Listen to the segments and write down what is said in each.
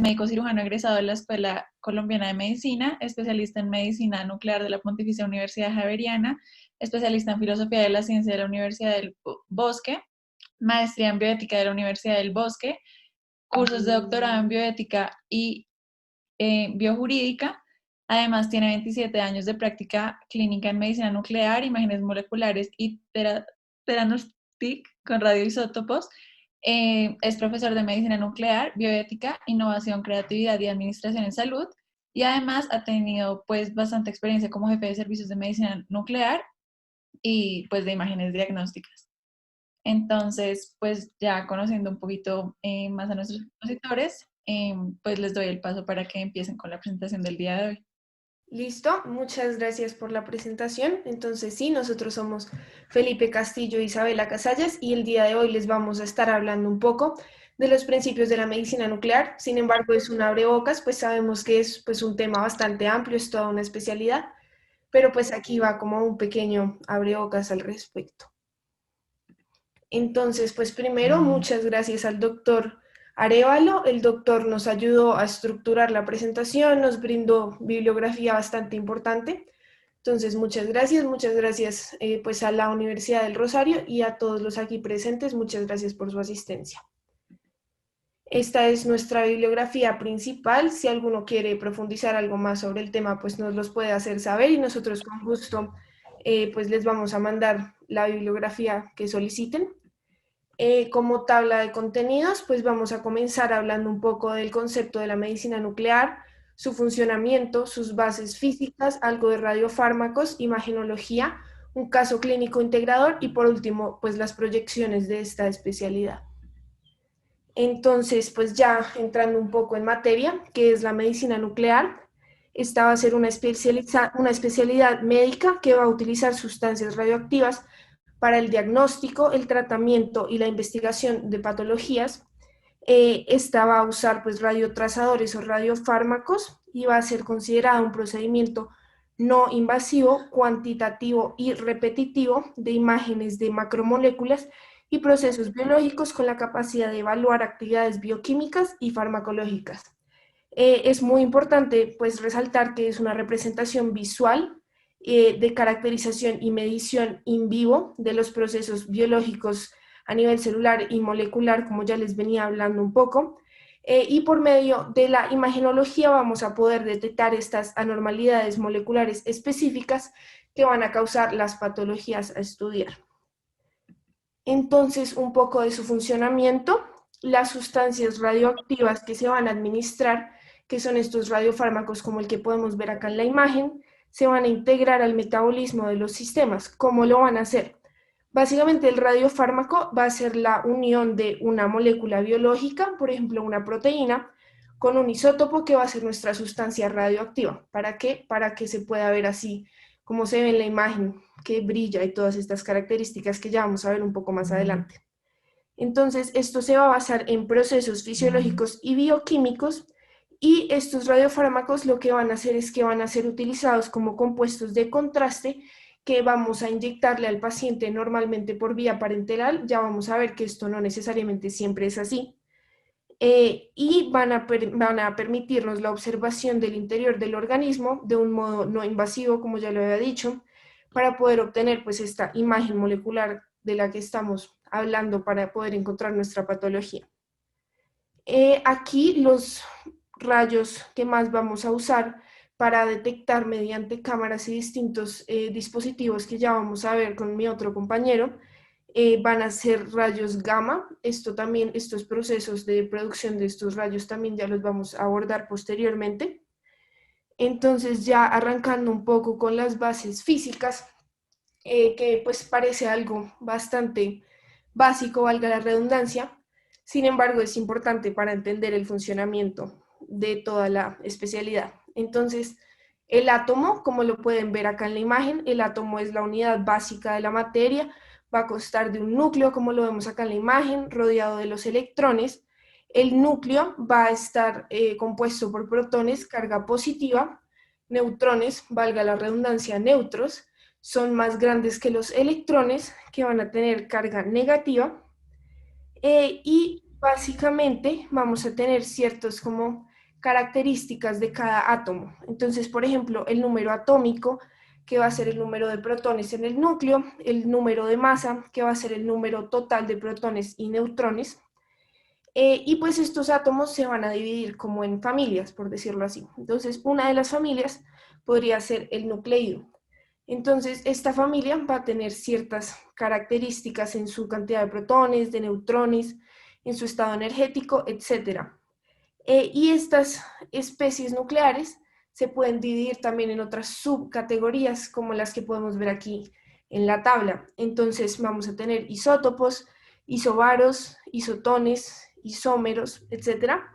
médico cirujano egresado de la Escuela Colombiana de Medicina, especialista en medicina nuclear de la Pontificia Universidad Javeriana, especialista en filosofía de la ciencia de la Universidad del Bosque, maestría en bioética de la Universidad del Bosque, cursos de doctorado en bioética y biojurídica. Además, tiene 27 años de práctica clínica en medicina nuclear, imágenes moleculares y teranostic con radioisótopos. Es profesor de medicina nuclear, bioética, innovación, creatividad y administración en salud. Y además ha tenido pues bastante experiencia como jefe de servicios de medicina nuclear y pues de imágenes diagnósticas. Entonces, pues ya conociendo un poquito más a nuestros expositores, pues les doy el paso para que empiecen con la presentación del día de hoy. Listo, muchas gracias por la presentación. Entonces sí, nosotros somos Felipe Castillo e Isabela Casallas y el día de hoy les vamos a estar hablando un poco de los principios de la medicina nuclear. Sin embargo, es un abrebocas, pues sabemos que es pues un tema bastante amplio, es toda una especialidad, pero pues aquí va como un pequeño abrebocas al respecto. Entonces, pues primero, muchas gracias al doctor Arévalo. El doctor nos ayudó a estructurar la presentación, nos brindó bibliografía bastante importante. Entonces, muchas gracias pues a la Universidad del Rosario y a todos los aquí presentes, muchas gracias por su asistencia. Esta es nuestra bibliografía principal. Si alguno quiere profundizar algo más sobre el tema, pues nos los puede hacer saber y nosotros con gusto pues les vamos a mandar la bibliografía que soliciten. Como tabla de contenidos, pues vamos a comenzar hablando un poco del concepto de la medicina nuclear, su funcionamiento, sus bases físicas, algo de radiofármacos, imagenología, un caso clínico integrador y por último, pues las proyecciones de esta especialidad. Entonces, pues ya entrando un poco en materia, que es la medicina nuclear, esta va a ser una especialidad médica que va a utilizar sustancias radioactivas para el diagnóstico, el tratamiento y la investigación de patologías. Esta va a usar pues radiotrazadores o radiofármacos y va a ser considerada un procedimiento no invasivo, cuantitativo y repetitivo de imágenes de macromoléculas y procesos biológicos con la capacidad de evaluar actividades bioquímicas y farmacológicas. Es muy importante pues resaltar que es una representación visual de caracterización y medición in vivo de los procesos biológicos a nivel celular y molecular, como ya les venía hablando un poco, y por medio de la imagenología vamos a poder detectar estas anormalidades moleculares específicas que van a causar las patologías a estudiar. Entonces, un poco de su funcionamiento, las sustancias radioactivas que se van a administrar, que son estos radiofármacos como el que podemos ver acá en la imagen, se van a integrar al metabolismo de los sistemas. ¿Cómo lo van a hacer? Básicamente el radiofármaco va a ser la unión de una molécula biológica, por ejemplo una proteína, con un isótopo que va a ser nuestra sustancia radioactiva. ¿Para qué? Para que se pueda ver así como se ve en la imagen, que brilla y todas estas características que ya vamos a ver un poco más adelante. Entonces, esto se va a basar en procesos fisiológicos y bioquímicos y estos radiofármacos lo que van a hacer es que van a ser utilizados como compuestos de contraste que vamos a inyectarle al paciente normalmente por vía parenteral. Ya vamos a ver que esto no necesariamente siempre es así. Y van a permitirnos la observación del interior del organismo de un modo no invasivo, como ya lo había dicho, para poder obtener pues esta imagen molecular de la que estamos hablando para poder encontrar nuestra patología. Aquí los rayos que más vamos a usar para detectar mediante cámaras y distintos dispositivos que ya vamos a ver con mi otro compañero, van a ser rayos gamma. Estos procesos de producción de estos rayos también ya los vamos a abordar posteriormente. Entonces ya arrancando un poco con las bases físicas, que pues parece algo bastante básico, valga la redundancia. Sin embargo, es importante para entender el funcionamiento de toda la especialidad. Entonces, el átomo, como lo pueden ver acá en la imagen, el átomo es la unidad básica de la materia, va a constar de un núcleo, como lo vemos acá en la imagen, rodeado de los electrones. El núcleo va a estar compuesto por protones, carga positiva, neutrones, valga la redundancia, neutros, son más grandes que los electrones, que van a tener carga negativa, y básicamente vamos a tener ciertos como características de cada átomo. Entonces, por ejemplo, el número atómico, que va a ser el número de protones en el núcleo, el número de masa, que va a ser el número total de protones y neutrones, y pues estos átomos se van a dividir como en familias, por decirlo así. Entonces, una de las familias podría ser el nucleido. Entonces, esta familia va a tener ciertas características en su cantidad de protones, de neutrones, en su estado energético, etc. Y estas especies nucleares se pueden dividir también en otras subcategorías, como las que podemos ver aquí en la tabla. Entonces, vamos a tener isótopos, isobaros, isotones, isómeros, etcétera.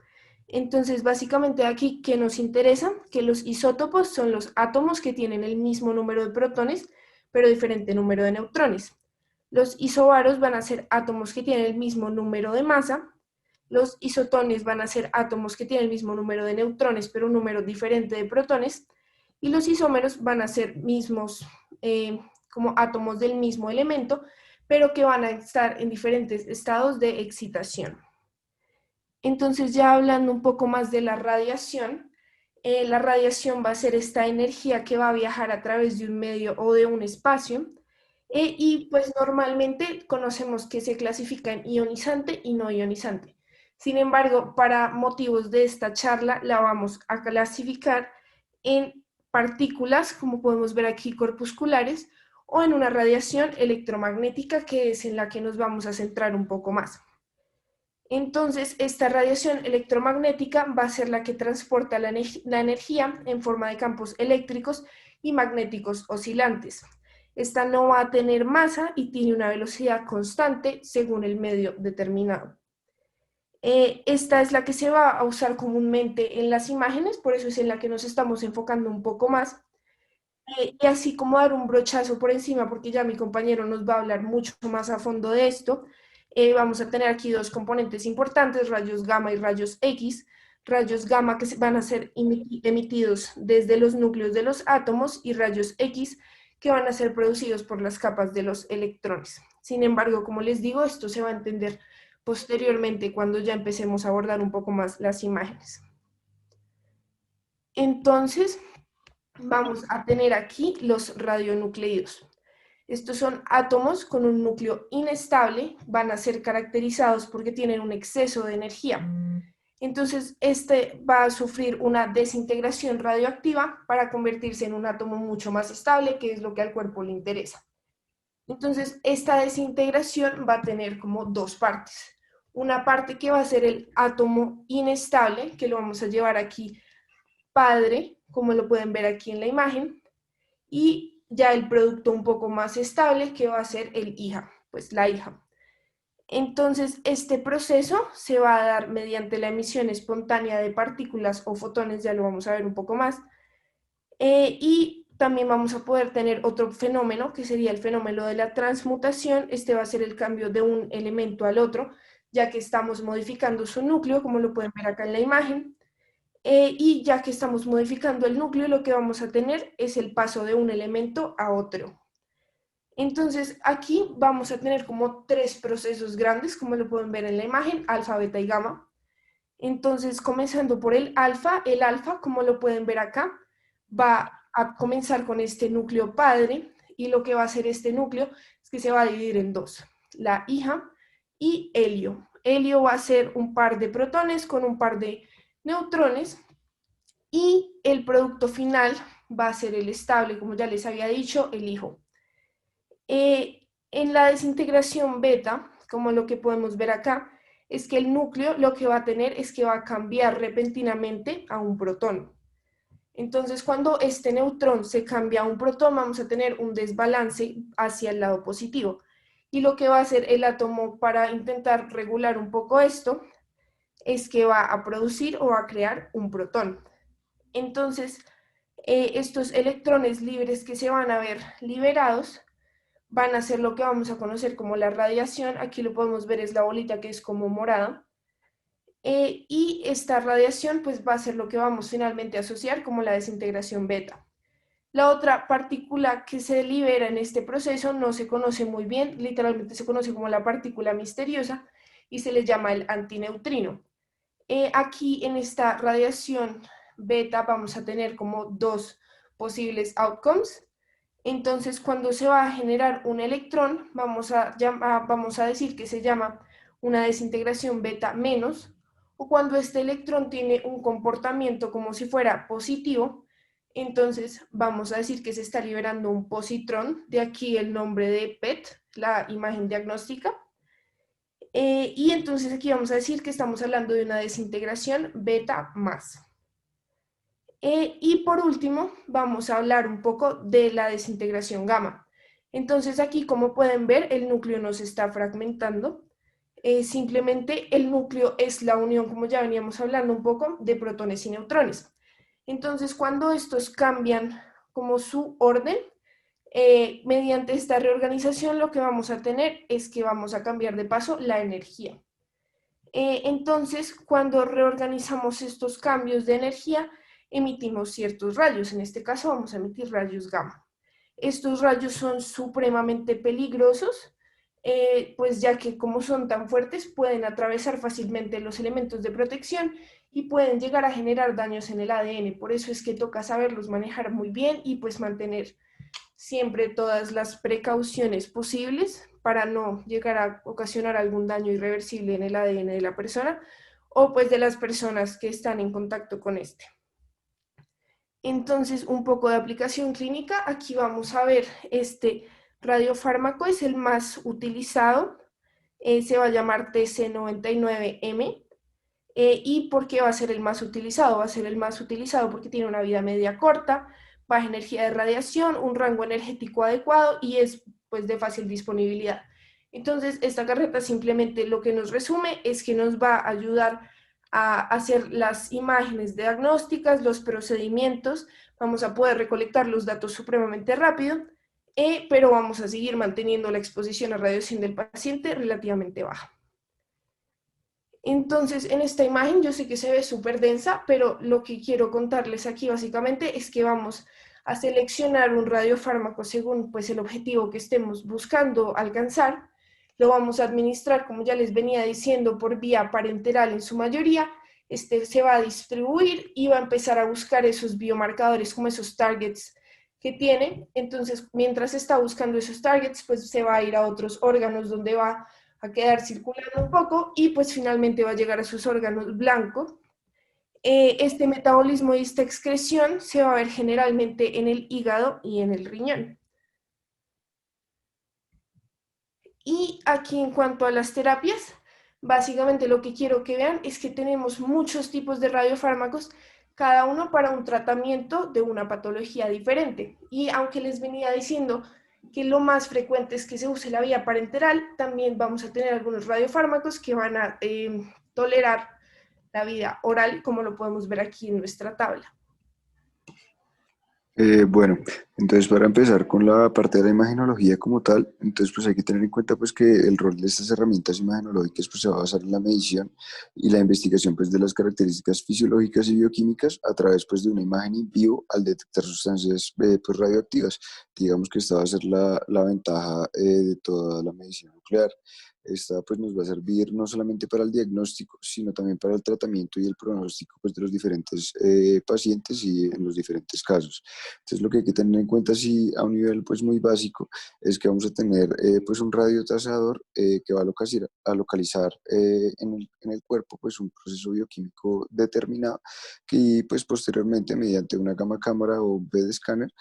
Entonces, básicamente aquí, ¿qué nos interesa? Que los isótopos son los átomos que tienen el mismo número de protones, pero diferente número de neutrones. Los isobaros van a ser átomos que tienen el mismo número de masa. Los isotones van a ser átomos que tienen el mismo número de neutrones, pero un número diferente de protones. Y los isómeros van a ser mismos, como átomos del mismo elemento, pero que van a estar en diferentes estados de excitación. Entonces, ya hablando un poco más de la radiación va a ser esta energía que va a viajar a través de un medio o de un espacio, y pues normalmente conocemos que se clasifica en ionizante y no ionizante. Sin embargo, para motivos de esta charla, la vamos a clasificar en partículas, como podemos ver aquí, corpusculares, o en una radiación electromagnética, que es en la que nos vamos a centrar un poco más. Entonces, esta radiación electromagnética va a ser la que transporta la energía en forma de campos eléctricos y magnéticos oscilantes. Esta no va a tener masa y tiene una velocidad constante según el medio determinado. Esta es la que se va a usar comúnmente en las imágenes, por eso es en la que nos estamos enfocando un poco más. Y así como dar un brochazo por encima, porque ya mi compañero nos va a hablar mucho más a fondo de esto, vamos a tener aquí dos componentes importantes, rayos gamma y rayos X. Rayos gamma que van a ser emitidos desde los núcleos de los átomos, y rayos X que van a ser producidos por las capas de los electrones. Sin embargo, como les digo, esto se va a entender posteriormente cuando ya empecemos a abordar un poco más las imágenes. Entonces, vamos a tener aquí los radionucleidos. Estos son átomos con un núcleo inestable, van a ser caracterizados porque tienen un exceso de energía. Entonces, este va a sufrir una desintegración radioactiva para convertirse en un átomo mucho más estable, que es lo que al cuerpo le interesa. Entonces, esta desintegración va a tener como dos partes. Una parte que va a ser el átomo inestable, que lo vamos a llevar aquí padre, como lo pueden ver aquí en la imagen, y ya el producto un poco más estable, que va a ser el hija, pues la hija. Entonces, este proceso se va a dar mediante la emisión espontánea de partículas o fotones, ya lo vamos a ver un poco más, y también vamos a poder tener otro fenómeno, que sería el fenómeno de la transmutación. Este va a ser el cambio de un elemento al otro, ya que estamos modificando su núcleo, como lo pueden ver acá en la imagen. Y ya que estamos modificando el núcleo, lo que vamos a tener es el paso de un elemento a otro. Entonces, aquí vamos a tener como tres procesos grandes, como lo pueden ver en la imagen, alfa, beta y gamma. Entonces, comenzando por el alfa, como lo pueden ver acá, va a comenzar con este núcleo padre, y lo que va a hacer este núcleo es que se va a dividir en dos, la hija y helio. Helio va a ser un par de protones con un par de neutrones, y el producto final va a ser el estable, como ya les había dicho, el hijo. En la desintegración beta, como lo que podemos ver acá, es que el núcleo lo que va a tener es que va a cambiar repentinamente a un protón. Entonces, cuando este neutrón se cambia a un protón, vamos a tener un desbalance hacia el lado positivo. Y lo que va a hacer el átomo para intentar regular un poco esto es que va a producir o a crear un protón. Entonces, estos electrones libres que se van a ver liberados van a ser lo que vamos a conocer como la radiación. Aquí lo podemos ver, es la bolita que es como morada. Y esta radiación pues va a ser lo que vamos finalmente a asociar como la desintegración beta. La otra partícula que se libera en este proceso no se conoce muy bien, literalmente se conoce como la partícula misteriosa, y se le llama el antineutrino. Aquí en esta radiación beta vamos a tener como dos posibles outcomes. Entonces, cuando se va a generar un electrón, vamos a decir que se llama una desintegración beta menos, o cuando este electrón tiene un comportamiento como si fuera positivo, entonces vamos a decir que se está liberando un positrón, de aquí el nombre de PET, la imagen diagnóstica. Y entonces aquí vamos a decir que estamos hablando de una desintegración beta más. Y por último, vamos a hablar un poco de la desintegración gamma. Entonces aquí, como pueden ver, el núcleo no se está fragmentando. Simplemente el núcleo es la unión, como ya veníamos hablando un poco, de protones y neutrones. Entonces, cuando estos cambian como su orden, mediante esta reorganización lo que vamos a tener es que vamos a cambiar de paso la energía. Entonces, cuando reorganizamos estos cambios de energía, emitimos ciertos rayos. En este caso vamos a emitir rayos gamma. Estos rayos son supremamente peligrosos, pues ya que como son tan fuertes pueden atravesar fácilmente los elementos de protección y pueden llegar a generar daños en el ADN. Por eso es que toca saberlos manejar muy bien y pues mantener siempre todas las precauciones posibles para no llegar a ocasionar algún daño irreversible en el ADN de la persona o pues de las personas que están en contacto con este. Entonces, un poco de aplicación clínica. Aquí vamos a ver este radiofármaco, es el más utilizado, se va a llamar TC99M. ¿Y por qué va a ser el más utilizado? Va a ser el más utilizado porque tiene una vida media corta, baja energía de radiación, un rango energético adecuado y es pues de fácil disponibilidad. Entonces, esta carreta simplemente lo que nos resume es que nos va a ayudar a hacer las imágenes diagnósticas, los procedimientos, vamos a poder recolectar los datos supremamente rápido, pero vamos a seguir manteniendo la exposición a radiación del paciente relativamente baja. Entonces, en esta imagen yo sé que se ve súper densa, pero lo que quiero contarles aquí básicamente es que vamos a seleccionar un radiofármaco según pues el objetivo que estemos buscando alcanzar. Lo vamos a administrar, como ya les venía diciendo, por vía parenteral en su mayoría. Este se va a distribuir y va a empezar a buscar esos biomarcadores como esos targets que tiene. Entonces, mientras está buscando esos targets, pues se va a ir a otros órganos donde va a quedar circulando un poco y pues finalmente va a llegar a sus órganos blancos. Este metabolismo y esta excreción se va a ver generalmente en el hígado y en el riñón. Y aquí en cuanto a las terapias, básicamente lo que quiero que vean es que tenemos muchos tipos de radiofármacos, cada uno para un tratamiento de una patología diferente. Y aunque les venía diciendo que lo más frecuente es que se use la vía parenteral, también vamos a tener algunos radiofármacos que van a tolerar la vía oral, como lo podemos ver aquí en nuestra tabla. Bueno, entonces para empezar con la parte de la imagenología como tal, entonces pues hay que tener en cuenta pues que el rol de estas herramientas imagenológicas pues se va a basar en la medición y la investigación pues de las características fisiológicas y bioquímicas a través pues de una imagen in vivo al detectar sustancias pues radioactivas. Digamos que esta va a ser la ventaja de toda la medicina nuclear. Esta pues nos va a servir no solamente para el diagnóstico, sino también para el tratamiento y el pronóstico pues, de los diferentes pacientes y en los diferentes casos. Entonces lo que hay que tener en cuenta sí, a un nivel pues muy básico es que vamos a tener pues un radiotrazador que va a localizar en el cuerpo pues un proceso bioquímico determinado que pues posteriormente mediante una gamma cámara o un PET escáner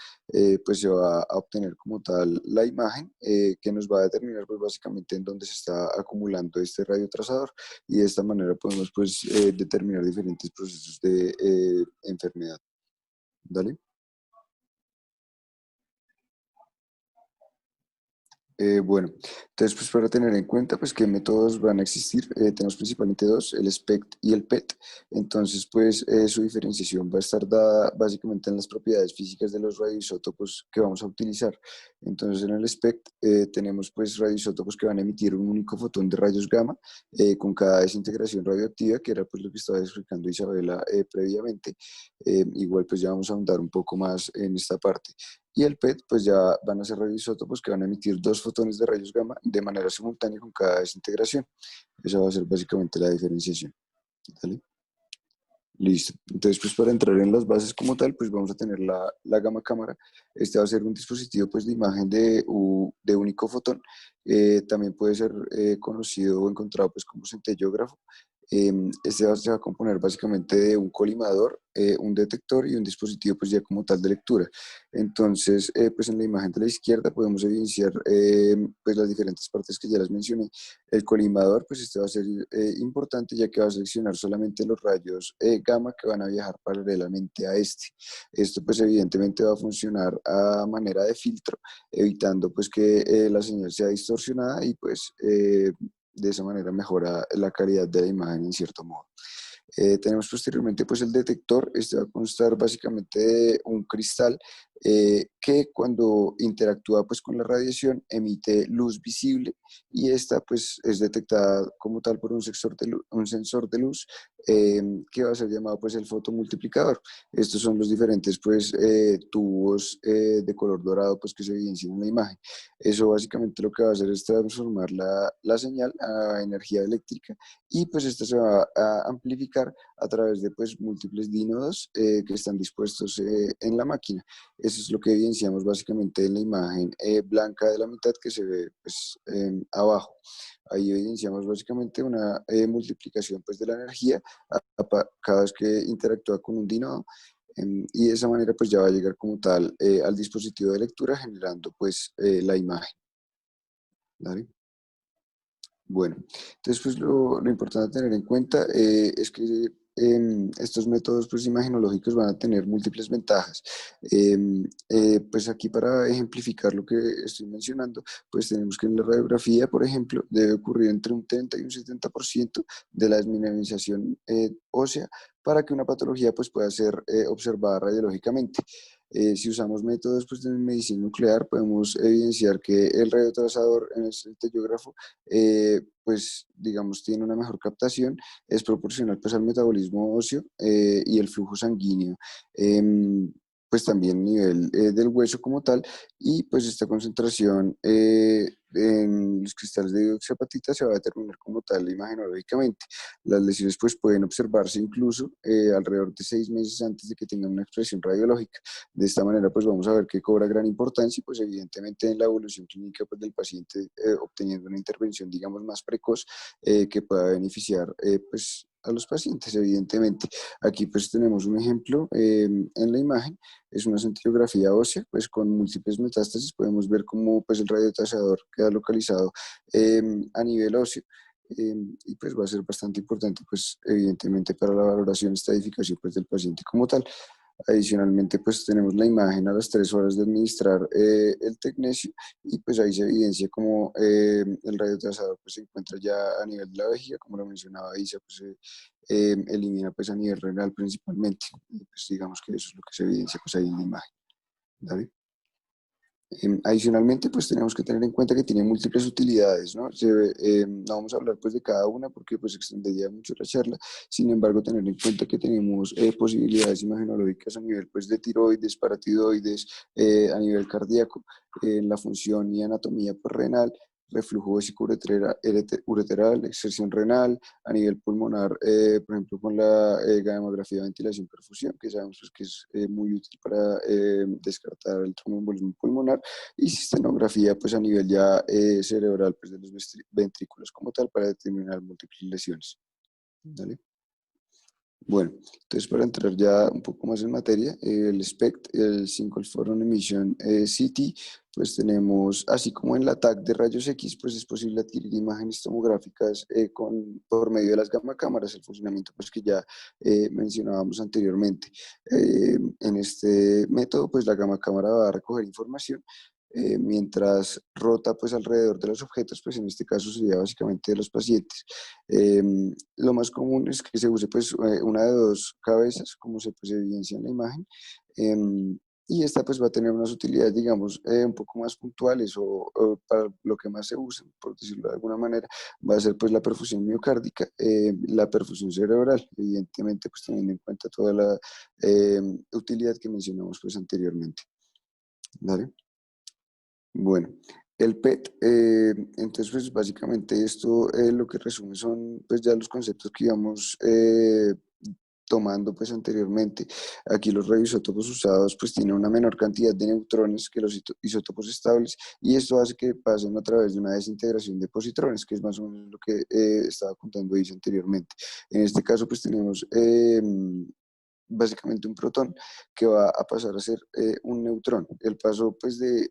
pues se va a obtener como tal la imagen que nos va a determinar pues básicamente en dónde se está acumulando este radiotrazador y de esta manera podemos pues determinar diferentes procesos de enfermedad. ¿Dale? Bueno, entonces pues para tener en cuenta pues qué métodos van a existir, tenemos principalmente dos, el SPECT y el PET. Entonces pues su diferenciación va a estar dada básicamente en las propiedades físicas de los radioisótopos que vamos a utilizar. Entonces en el SPECT tenemos pues radioisótopos que van a emitir un único fotón de rayos gamma con cada desintegración radioactiva, que era pues lo que estaba explicando Isabela previamente. Igual pues ya vamos a ahondar un poco más en esta parte. Y el PET, pues ya van a ser radioisótopos que van a emitir dos fotones de rayos gamma de manera simultánea con cada desintegración. Esa va a ser básicamente la diferenciación. ¿Dale? Listo. Entonces, pues para entrar en las bases como tal, pues vamos a tener la gama cámara. Este va a ser un dispositivo pues de imagen de único fotón. También puede ser conocido o encontrado pues como centellógrafo. Se va a componer básicamente de un colimador, un detector y un dispositivo pues ya como tal de lectura. Entonces, pues en la imagen de la izquierda podemos evidenciar pues las diferentes partes que ya las mencioné. El colimador, pues este va a ser importante ya que va a seleccionar solamente los rayos gamma que van a viajar paralelamente a este. Esto pues evidentemente va a funcionar a manera de filtro, evitando pues que la señal sea distorsionada y pues de esa manera mejora la calidad de la imagen en cierto modo. Tenemos posteriormente pues el detector. Este va a constar básicamente de un cristal que cuando interactúa pues con la radiación emite luz visible y esta pues es detectada como tal por un sensor de luz que va a ser llamado pues el fotomultiplicador. Estos son los diferentes pues tubos de color dorado pues que se evidencian en la imagen. Eso básicamente lo que va a hacer es transformar la señal a energía eléctrica y pues esta se va a amplificar a través de pues múltiples dínodos que están dispuestos en la máquina. Eso es lo que evidenciamos básicamente en la imagen blanca de la mitad que se ve pues abajo. Ahí evidenciamos básicamente una multiplicación pues de la energía cada vez que interactúa con un dínodo. Y de esa manera pues ya va a llegar como tal al dispositivo de lectura generando pues la imagen. ¿Vale? Bueno, entonces pues lo importante a tener en cuenta es que estos métodos pues imagenológicos van a tener múltiples ventajas. Pues aquí para ejemplificar lo que estoy mencionando, pues tenemos que en la radiografía, por ejemplo, debe ocurrir entre un 30 y un 70% de la desmineralización ósea para que una patología pues pueda ser observada radiológicamente. Si usamos métodos pues, de medicina nuclear, podemos evidenciar que el radiotrazador en el centellógrafo pues digamos tiene una mejor captación, es proporcional pues al metabolismo óseo y el flujo sanguíneo, pues también a nivel del hueso como tal, y pues esta concentración en los cristales de dioxapatita se va a determinar como tal imagenológicamente. Las lesiones pues pueden observarse incluso alrededor de 6 meses antes de que tengan una expresión radiológica. De esta manera pues vamos a ver que cobra gran importancia y pues evidentemente en la evolución clínica pues, del paciente obteniendo una intervención digamos más precoz que pueda beneficiar pues a los pacientes evidentemente. Aquí pues tenemos un ejemplo en la imagen, es una centellografía ósea pues con múltiples metástasis, podemos ver cómo pues el radiotrazador queda localizado a nivel óseo. Y pues va a ser bastante importante pues evidentemente para la valoración y estadificación pues del paciente como tal. Adicionalmente, pues tenemos la imagen a las 3 horas de administrar el tecnesio y pues ahí se evidencia como el radiotrazador pues se encuentra ya a nivel de la vejiga, como lo mencionaba Isa, pues se elimina pues a nivel renal principalmente. Y pues digamos que eso es lo que se evidencia pues ahí en la imagen. ¿Vale? Adicionalmente, pues tenemos que tener en cuenta que tiene múltiples utilidades, ¿no? No vamos a hablar pues de cada una porque pues extendería mucho la charla, sin embargo, tener en cuenta que tenemos posibilidades imagenológicas a nivel pues de tiroides, paratiroides, a nivel cardíaco, en la función y anatomía pues, renal, reflujo ureteral, exerción renal, a nivel pulmonar, por ejemplo, con la gamografía de ventilación perfusión, que sabemos pues, que es muy útil para descartar el tromboembolismo pulmonar, y cistenografía pues a nivel ya cerebral pues de los ventrículos como tal para determinar múltiples lesiones. ¿Vale? Bueno, entonces para entrar ya un poco más en materia, el SPECT, el Single Photon Emission CT, pues tenemos, así como en la TAC de rayos X, pues es posible adquirir imágenes tomográficas por medio de las gamma cámaras, el funcionamiento pues que ya mencionábamos anteriormente. En este método, pues la gamma cámara va a recoger información mientras rota pues alrededor de los objetos, pues en este caso sería básicamente de los pacientes. Eh, lo más común es que se use pues una de dos cabezas, como se pues, evidencia en la imagen, y esta pues va a tener unas utilidades, digamos, un poco más puntuales o para lo que más se usa, por decirlo de alguna manera, va a ser pues la perfusión miocárdica, la perfusión cerebral, evidentemente pues teniendo en cuenta toda la utilidad que mencionamos pues anteriormente. ¿Vale? Bueno, el PET, entonces pues básicamente esto lo que resume son pues ya los conceptos que íbamos tomando pues anteriormente. Aquí los radioisótopos usados pues tienen una menor cantidad de neutrones que los isótopos estables, y esto hace que pasen a través de una desintegración de positrones, que es más o menos lo que estaba contando Isa anteriormente. En este caso pues tenemos básicamente un protón que va a pasar a ser un neutrón. El paso pues de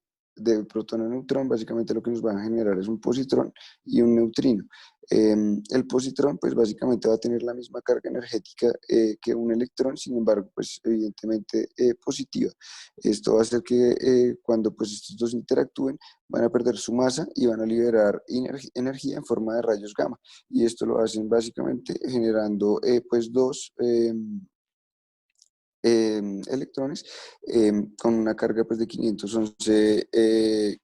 protón a neutrón básicamente lo que nos va a generar es un positrón y un neutrino. El positrón pues básicamente va a tener la misma carga energética que un electrón, sin embargo pues evidentemente positiva. Esto va a hacer que cuando pues estos dos interactúen van a perder su masa y van a liberar energía en forma de rayos gamma, y esto lo hacen básicamente generando pues electrones con una carga pues, de 511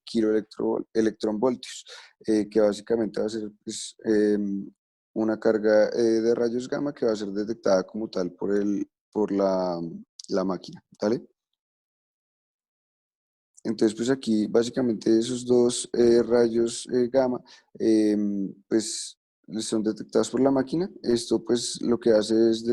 kiloelectronvoltios, que básicamente va a ser pues, una carga de rayos gamma que va a ser detectada como tal por la máquina, ¿vale? Entonces, pues aquí básicamente esos dos rayos gamma, pues son detectados por la máquina. Esto pues lo que hace es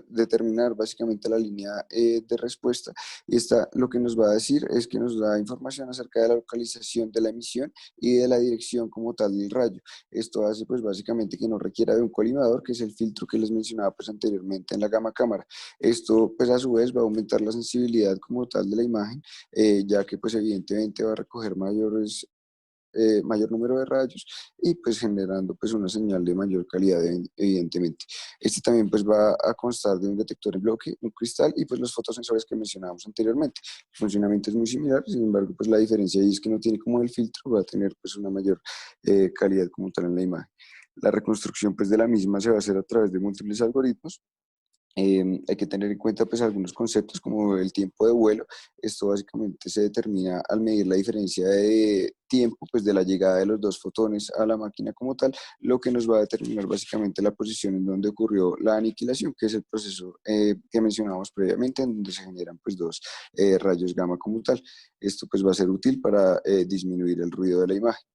determinar básicamente la línea de respuesta. Y esta lo que nos va a decir es que nos da información acerca de la localización de la emisión y de la dirección como tal del rayo. Esto hace pues básicamente que no requiera de un colimador, que es el filtro que les mencionaba pues anteriormente en la gamma cámara. Esto pues a su vez va a aumentar la sensibilidad como tal de la imagen, ya que pues evidentemente va a recoger mayor número de rayos y pues generando pues una señal de mayor calidad evidentemente. Este también pues va a constar de un detector en bloque, un cristal y pues los fotosensores que mencionábamos anteriormente. El funcionamiento es muy similar, sin embargo pues la diferencia ahí es que no tiene como el filtro, va a tener pues una mayor calidad como tal en la imagen. La reconstrucción pues de la misma se va a hacer a través de múltiples algoritmos. Hay que tener en cuenta pues algunos conceptos como el tiempo de vuelo. Esto básicamente se determina al medir la diferencia de tiempo pues de la llegada de los dos fotones a la máquina como tal, lo que nos va a determinar básicamente la posición en donde ocurrió la aniquilación, que es el proceso que mencionamos previamente, en donde se generan pues dos rayos gamma como tal. Esto pues va a ser útil para disminuir el ruido de la imagen,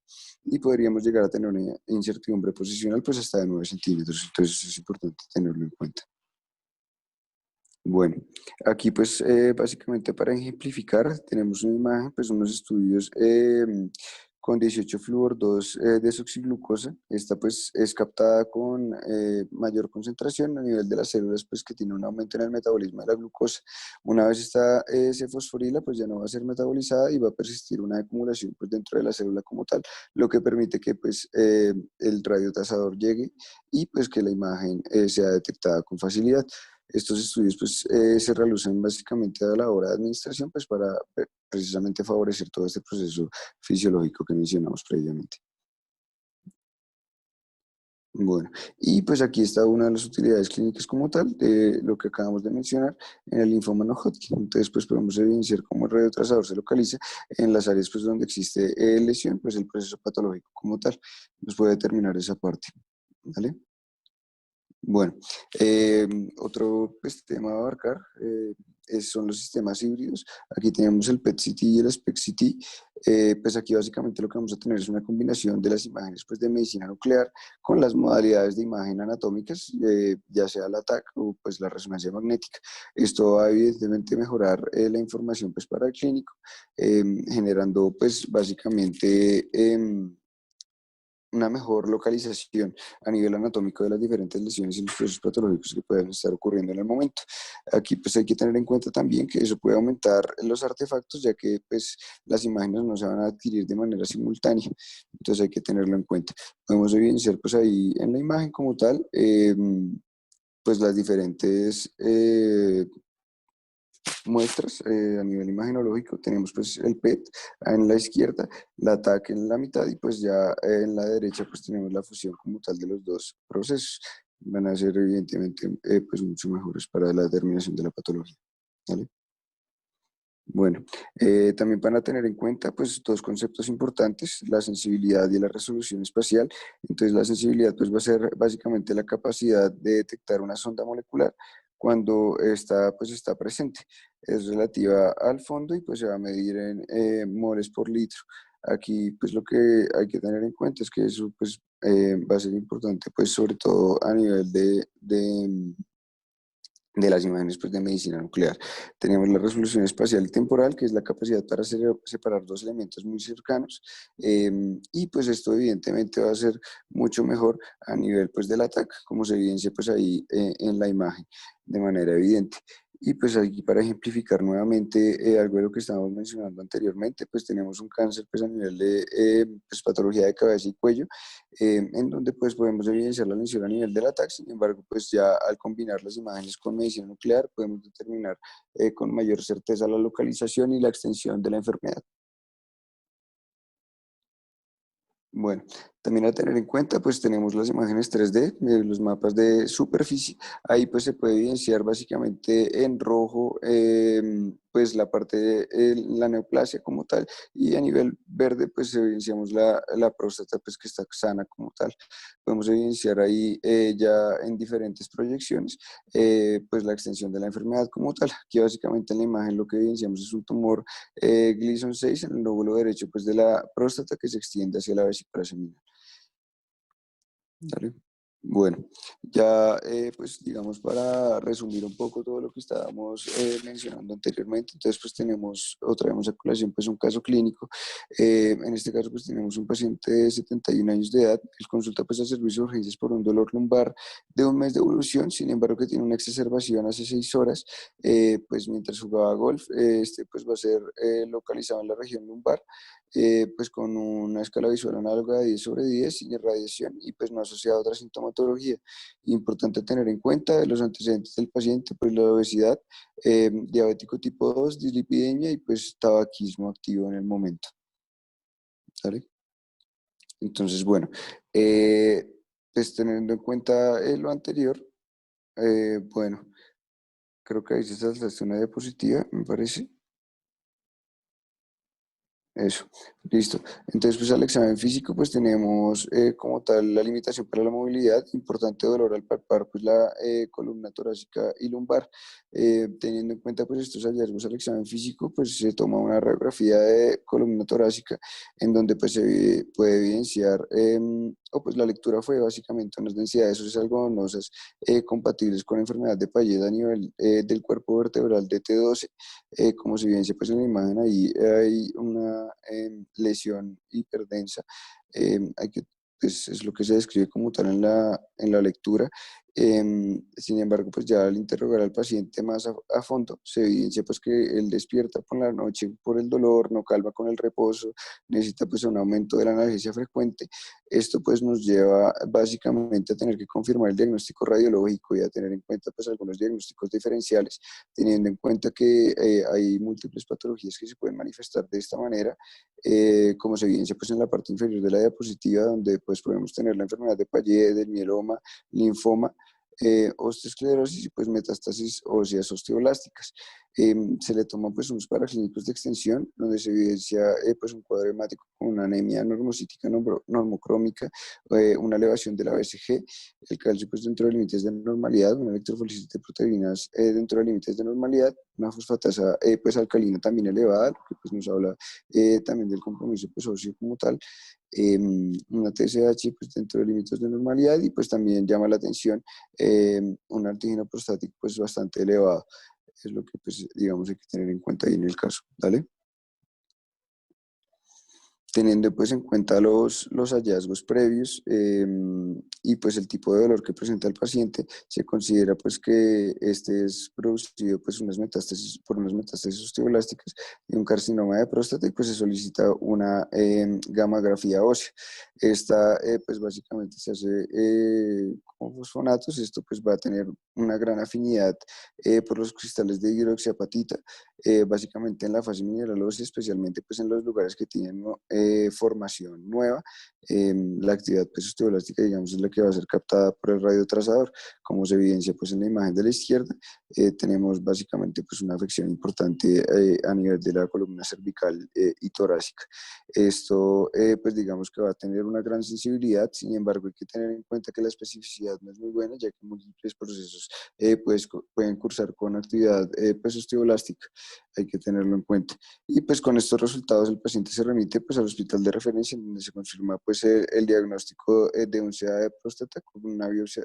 y podríamos llegar a tener una incertidumbre posicional pues hasta de 9 centímetros, entonces es importante tenerlo en cuenta. Bueno, aquí pues básicamente para ejemplificar tenemos una imagen, pues unos estudios con 18 flúor 2 desoxiglucosa. Esta pues es captada con mayor concentración a nivel de las células, pues que tiene un aumento en el metabolismo de la glucosa. Una vez esta se fosforila, pues ya no va a ser metabolizada y va a persistir una acumulación pues dentro de la célula como tal, lo que permite que pues el radiotasador llegue y pues que la imagen sea detectada con facilidad. Estos estudios pues, se realizan básicamente a la hora de administración pues, para precisamente favorecer todo este proceso fisiológico que mencionamos previamente. Bueno, y pues aquí está una de las utilidades clínicas como tal de lo que acabamos de mencionar en el linfoma no Hodgkin. Entonces, pues podemos evidenciar cómo el radiotrasador se localiza en las áreas pues, donde existe lesión, pues el proceso patológico como tal nos puede determinar esa parte. ¿Vale? Bueno, otro pues, tema a abarcar son los sistemas híbridos. Aquí tenemos el PET-CT y el SPECT-CT. Pues aquí básicamente lo que vamos a tener es una combinación de las imágenes pues, de medicina nuclear con las modalidades de imagen anatómicas, ya sea la TAC o pues, la resonancia magnética. Esto va a evidentemente mejorar la información pues, para el clínico, generando pues básicamente una mejor localización a nivel anatómico de las diferentes lesiones y los procesos patológicos que pueden estar ocurriendo en el momento. Aquí pues hay que tener en cuenta también que eso puede aumentar los artefactos, ya que pues las imágenes no se van a adquirir de manera simultánea, entonces hay que tenerlo en cuenta. Podemos evidenciar pues ahí en la imagen como tal, pues las diferentes muestras a nivel imagenológico. Tenemos pues el PET en la izquierda, la TAC en la mitad y pues ya en la derecha pues tenemos la fusión como tal de los dos procesos. Van a ser evidentemente pues mucho mejores para la determinación de la patología. ¿Vale? Bueno, también van a tener en cuenta pues dos conceptos importantes, la sensibilidad y la resolución espacial. Entonces la sensibilidad pues va a ser básicamente la capacidad de detectar una sonda molecular cuando está, pues, está presente. Es relativa al fondo y pues se va a medir en moles por litro. Aquí pues lo que hay que tener en cuenta es que eso pues va a ser importante pues sobre todo a nivel de las imágenes pues, de medicina nuclear. Tenemos la resolución espacial y temporal, que es la capacidad para separar dos elementos muy cercanos, y pues esto evidentemente va a ser mucho mejor a nivel pues, del ataque, como se evidencia pues, ahí en la imagen de manera evidente. Y pues aquí para ejemplificar nuevamente algo de lo que estábamos mencionando anteriormente, pues tenemos un cáncer pues a nivel de pues, patología de cabeza y cuello, en donde pues podemos evidenciar la lesión a nivel del ataque. Sin embargo, pues ya al combinar las imágenes con medicina nuclear podemos determinar con mayor certeza la localización y la extensión de la enfermedad. Bueno, también a tener en cuenta, pues tenemos las imágenes 3D, los mapas de superficie. Ahí pues se puede evidenciar básicamente en rojo, pues la parte de la neoplasia como tal, y a nivel verde pues evidenciamos la próstata pues que está sana como tal. Podemos evidenciar ahí ya en diferentes proyecciones pues la extensión de la enfermedad como tal. Aquí básicamente en la imagen lo que evidenciamos es un tumor Gleason 6 en el lóbulo derecho pues de la próstata que se extiende hacia la vesícula seminal. Dale. Bueno, ya pues digamos para resumir un poco todo lo que estábamos mencionando anteriormente, entonces pues tenemos o traemos a colación pues un caso clínico. En este caso pues tenemos un paciente de 71 años de edad, él consulta pues a servicio de urgencias por un dolor lumbar de un mes de evolución, sin embargo que tiene una exacerbación hace 6 horas, pues mientras jugaba golf, este pues va a ser localizado en la región lumbar, pues con una escala visual análoga de 10/10 sin irradiación y pues no asociada a otra sintomatología. Importante tener en cuenta los antecedentes del paciente, pues la obesidad, diabético tipo 2, dislipidemia y pues tabaquismo activo en el momento. ¿Sale? Entonces, bueno, pues teniendo en cuenta lo anterior, bueno, creo que ahí se saltaste una diapositiva, me parece. Eso, listo. Entonces, pues al examen físico, pues tenemos como tal la limitación para la movilidad, importante dolor al palpar, pues la columna torácica y lumbar. Teniendo en cuenta pues estos hallazgos al examen físico, pues se toma una radiografía de columna torácica en donde pues se puede evidenciar, o pues la lectura fue básicamente unas densidades óseas algodonosas compatibles con enfermedad de Payet a nivel del cuerpo vertebral de T12, como se evidencia pues en la imagen, ahí hay una lesión hiperdensa, hay que, pues, es lo que se describe como tal en la lectura. Sin embargo, pues ya al interrogar al paciente más a fondo, se evidencia pues que él despierta por la noche por el dolor, no calma con el reposo, necesita pues un aumento de la analgesia frecuente. Esto pues nos lleva básicamente a tener que confirmar el diagnóstico radiológico y a tener en cuenta pues algunos diagnósticos diferenciales, teniendo en cuenta que hay múltiples patologías que se pueden manifestar de esta manera, como se evidencia pues en la parte inferior de la diapositiva, donde pues podemos tener la enfermedad de Payet, el mieloma, linfoma, osteosclerosis y pues metástasis óseas osteoblásticas. Se le toman pues unos paraclínicos de extensión donde se evidencia pues un cuadro hemático con una anemia normocítica normocrómica, una elevación de la BCG, el calcio pues dentro de límites de normalidad, una electrofólisis de proteínas dentro de límites de normalidad, una fosfatasa pues alcalina también elevada, lo que pues nos habla también del compromiso pues óseo como tal, una TSH pues dentro de límites de normalidad y pues también llama la atención un antígeno prostático pues bastante elevado. Es lo que pues digamos hay que tener en cuenta ahí en el caso, ¿vale? Teniendo pues en cuenta los hallazgos previos y pues el tipo de dolor que presenta el paciente, se considera pues que este es producido pues por unas metástasis osteoblásticas y un carcinoma de próstata y pues se solicita una gammagrafía ósea. Esta pues básicamente se hace con fosfonatos, esto pues va a tener una gran afinidad por los cristales de hidroxiapatita, básicamente en la fase mineral ósea, especialmente pues en los lugares que tienen formación nueva. La actividad pues, osteoblástica, digamos, es la que va a ser captada por el radiotrazador, como se evidencia pues en la imagen de la izquierda. Tenemos básicamente pues una afección importante a nivel de la columna cervical y torácica. Esto pues digamos que va a tener una gran sensibilidad, sin embargo hay que tener en cuenta que la especificidad no es muy buena, ya que múltiples procesos pues, pueden cursar con actividad pues osteoblástica, hay que tenerlo en cuenta. Y pues con estos resultados el paciente se remite pues a los hospital de referencia, en donde se confirma pues el diagnóstico de un CA de próstata con una biopsia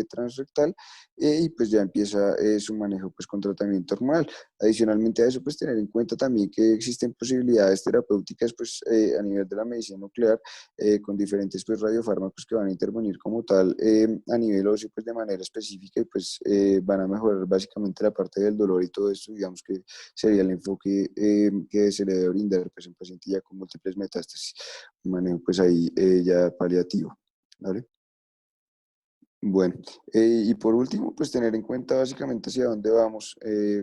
transrectal, y pues ya empieza su manejo pues con tratamiento hormonal. Adicionalmente a eso, pues tener en cuenta también que existen posibilidades terapéuticas pues a nivel de la medicina nuclear, con diferentes pues radiofármacos que van a intervenir como tal a nivel óseo pues de manera específica, y pues van a mejorar básicamente la parte del dolor y todo esto, digamos que sería el enfoque que se le debe brindar pues, a un paciente ya con múltiples metástasis, un manejo pues ahí ya paliativo, ¿vale? Bueno, y por último, pues tener en cuenta básicamente hacia dónde vamos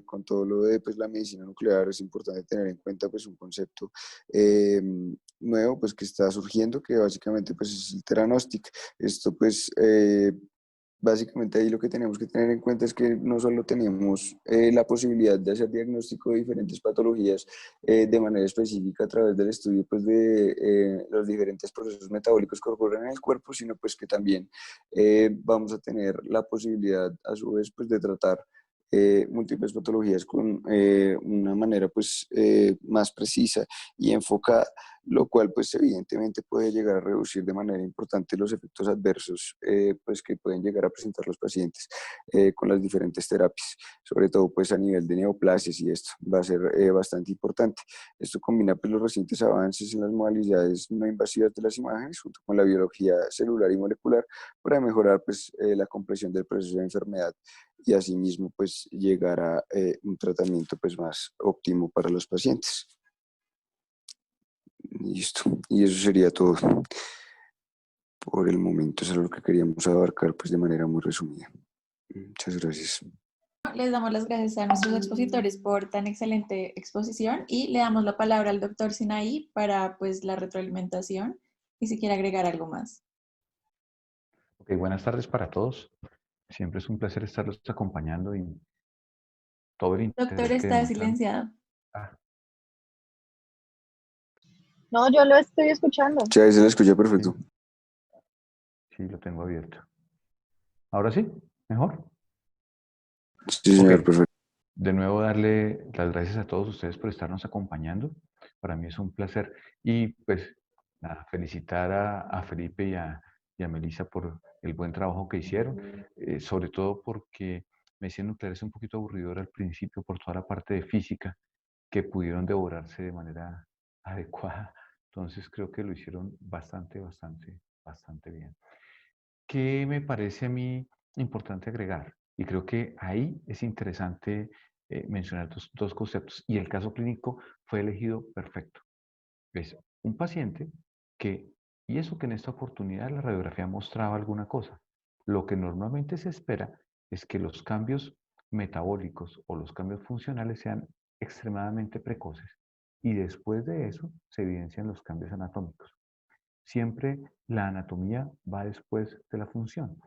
con todo lo de pues, la medicina nuclear. Es importante tener en cuenta pues un concepto nuevo pues que está surgiendo, que básicamente pues es el Theranostic. Esto pues básicamente ahí lo que tenemos que tener en cuenta es que no solo tenemos la posibilidad de hacer diagnóstico de diferentes patologías de manera específica a través del estudio pues, de los diferentes procesos metabólicos que ocurren en el cuerpo, sino pues que también vamos a tener la posibilidad a su vez pues, de tratar múltiples patologías con una manera pues más precisa y enfocada, lo cual pues evidentemente puede llegar a reducir de manera importante los efectos adversos pues que pueden llegar a presentar los pacientes con las diferentes terapias, sobre todo pues a nivel de neoplasias, y esto va a ser bastante importante. Esto combina pues los recientes avances en las modalidades no invasivas de las imágenes junto con la biología celular y molecular para mejorar pues la comprensión del proceso de enfermedad y asimismo pues llegar a un tratamiento pues más óptimo para los pacientes. Listo. Y eso sería todo por el momento. Eso es lo que queríamos abarcar pues de manera muy resumida. Muchas gracias. Les damos las gracias a nuestros expositores por tan excelente exposición y le damos la palabra al doctor Sinaí para pues la retroalimentación y si quiere agregar algo más. Ok, buenas tardes para todos. Siempre es un placer estarlos acompañando y todo el Doctor, interés que está demuestran. silenciado. Ah, No, yo lo estoy escuchando. Sí, ahí se le escucha perfecto. sí, lo tengo abierto. ¿Ahora sí? ¿Mejor? Sí, Ok. señor, perfecto. De nuevo darle las gracias a todos ustedes por estarnos acompañando. Para mí es un placer. Y pues nada, felicitar a Felipe y a Melissa por el buen trabajo que hicieron, sobre todo porque medicina nuclear es un poquito aburridor al principio por toda la parte de física que pudieron devorarse de manera adecuada. Entonces creo que lo hicieron bastante bien. ¿Qué me parece a mí importante agregar? Y creo que ahí es interesante mencionar dos conceptos. Y el caso clínico fue elegido perfecto. Es un paciente que, y eso que en esta oportunidad la radiografía mostraba alguna cosa. Lo que normalmente se espera es que los cambios metabólicos o los cambios funcionales sean extremadamente precoces y después de eso se evidencian los cambios anatómicos. Siempre la anatomía va después de la función.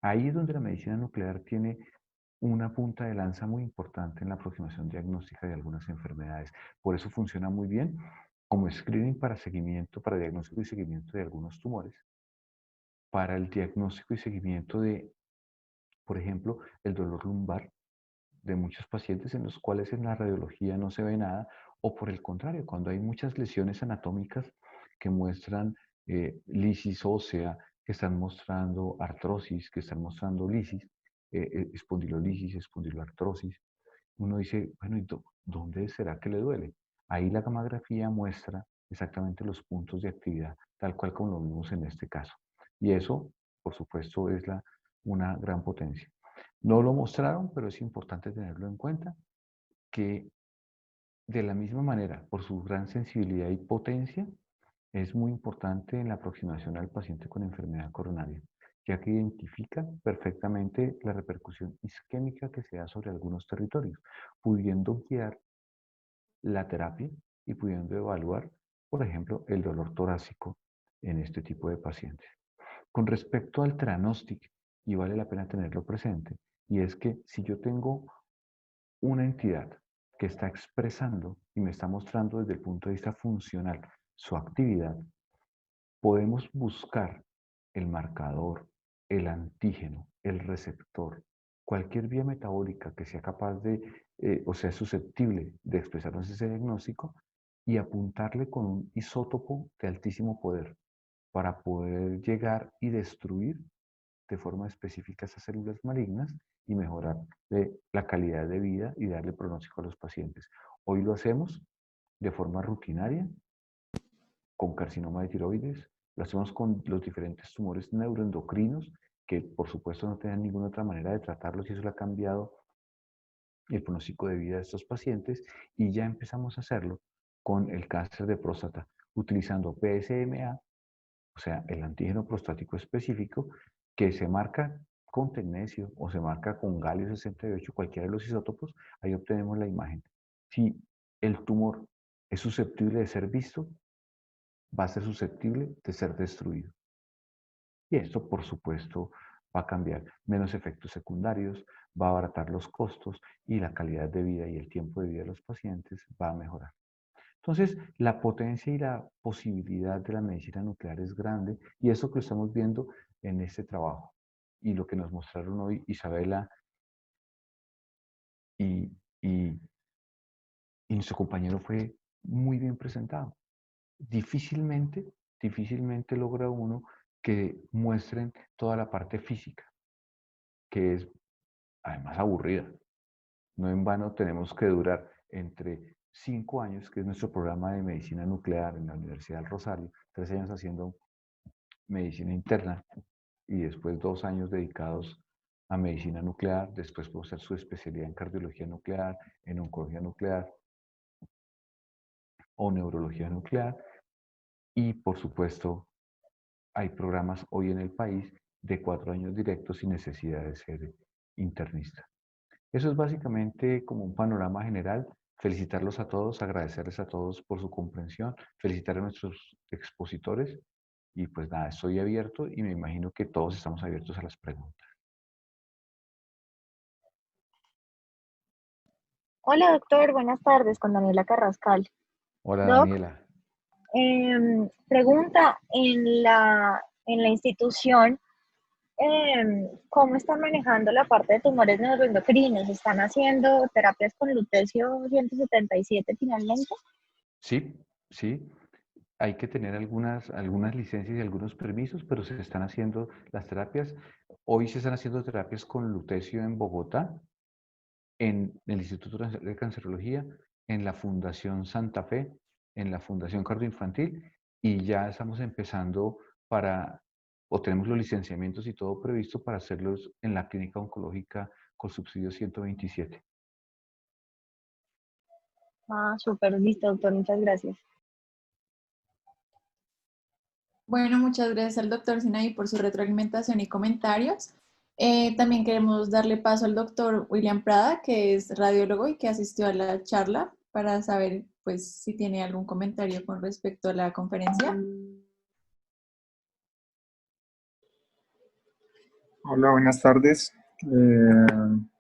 Ahí es donde la medicina nuclear tiene una punta de lanza muy importante en la aproximación diagnóstica de algunas enfermedades. Por eso funciona muy bien como screening para seguimiento, para diagnóstico y seguimiento de algunos tumores, para el diagnóstico y seguimiento de, por ejemplo, el dolor lumbar de muchos pacientes en los cuales en la radiología no se ve nada, o por el contrario, cuando hay muchas lesiones anatómicas que muestran lisis ósea, que están mostrando artrosis, que están mostrando lisis, espondilolisis, espondiloartrosis, uno dice, bueno, ¿y dónde será que le duele? Ahí la gamografía muestra exactamente los puntos de actividad, tal cual como lo vimos en este caso. Y eso, por supuesto, es una gran potencia. No lo mostraron, pero es importante tenerlo en cuenta, que de la misma manera, por su gran sensibilidad y potencia, es muy importante en la aproximación al paciente con enfermedad coronaria, ya que identifica perfectamente la repercusión isquémica que se da sobre algunos territorios, pudiendo guiar la terapia y pudiendo evaluar, por ejemplo, el dolor torácico en este tipo de pacientes. Con respecto al Theranostic, y vale la pena tenerlo presente, y es que si yo tengo una entidad que está expresando y me está mostrando desde el punto de vista funcional su actividad, podemos buscar el marcador, el antígeno, el receptor, cualquier vía metabólica que sea capaz de, o sea susceptible de expresarnos ese diagnóstico, y apuntarle con un isótopo de altísimo poder para poder llegar y destruir de forma específica esas células malignas y mejorar la calidad de vida y darle pronóstico a los pacientes. Hoy lo hacemos de forma rutinaria con carcinoma de tiroides, lo hacemos con los diferentes tumores neuroendocrinos, que por supuesto no tienen ninguna otra manera de tratarlos y eso le ha cambiado el pronóstico de vida de estos pacientes, y ya empezamos a hacerlo con el cáncer de próstata, utilizando PSMA, o sea, el antígeno prostático específico, que se marca con tecnecio o se marca con galio 68, cualquiera de los isótopos, ahí obtenemos la imagen. Si el tumor es susceptible de ser visto, va a ser susceptible de ser destruido. Y esto, por supuesto, va a cambiar. Menos efectos secundarios, va a abaratar los costos y la calidad de vida y el tiempo de vida de los pacientes va a mejorar. Entonces, la potencia y la posibilidad de la medicina nuclear es grande y eso que estamos viendo en este trabajo. Y lo que nos mostraron hoy Isabela y, y, y nuestro compañero fue muy bien presentado. Difícilmente logra uno que muestren toda la parte física, que es además aburrida. No en vano tenemos que durar entre 5 años, que es nuestro programa de medicina nuclear en la Universidad del Rosario, 3 años haciendo medicina interna y después 2 años dedicados a medicina nuclear, después puedo hacer su especialidad en cardiología nuclear, en oncología nuclear o neurología nuclear y por supuesto hay programas hoy en el país de 4 años directos sin necesidad de ser internista. Eso es básicamente como un panorama general. Felicitarlos a todos, agradecerles a todos por su comprensión, felicitar a nuestros expositores y pues nada, estoy abierto y me imagino que todos estamos abiertos a las preguntas. Hola, doctor. Buenas tardes, con Daniela Carrascal. Hola Doc, Daniela. pregunta, en la institución, ¿cómo están manejando la parte de tumores neuroendocrinos? ¿Están haciendo terapias con lutecio 177 finalmente? Sí, sí. Hay que tener algunas licencias y algunos permisos, pero se están haciendo las terapias. Hoy se están haciendo terapias con lutecio en Bogotá, en el Instituto de Cancerología, en la Fundación Santa Fe, en la Fundación Cardioinfantil, y ya estamos empezando o tenemos los licenciamientos y todo previsto para hacerlos en la clínica oncológica con subsidio 127. Ah, súper, listo, doctor. Muchas gracias. Bueno, muchas gracias al doctor Sinaí por su retroalimentación y comentarios. También queremos darle paso al doctor William Prada, que es radiólogo y que asistió a la charla para saber pues, si tiene algún comentario con respecto a la conferencia. Hola, buenas tardes. Un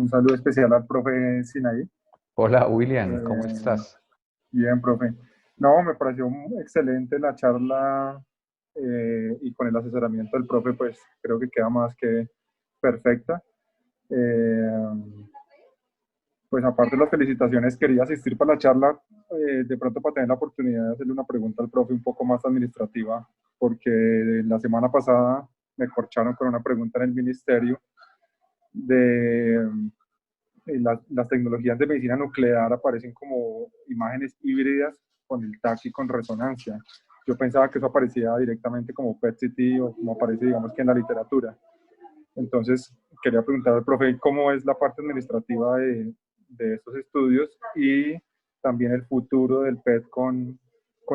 saludo especial al profe Sinaí. Hola William, ¿cómo estás? Bien, profe. No, me pareció excelente la charla y con el asesoramiento del profe, pues creo que queda más que perfecta. Pues aparte de las felicitaciones, quería asistir para la charla, de pronto para tener la oportunidad de hacerle una pregunta al profe un poco más administrativa, porque la semana pasada me corcharon con una pregunta en el ministerio de las tecnologías de medicina nuclear aparecen como imágenes híbridas con el TAC y con resonancia. Yo pensaba que eso aparecía directamente como PET-CT o como aparece, digamos, que en la literatura. Entonces, quería preguntar al profe cómo es la parte administrativa de estos estudios y también el futuro del PET con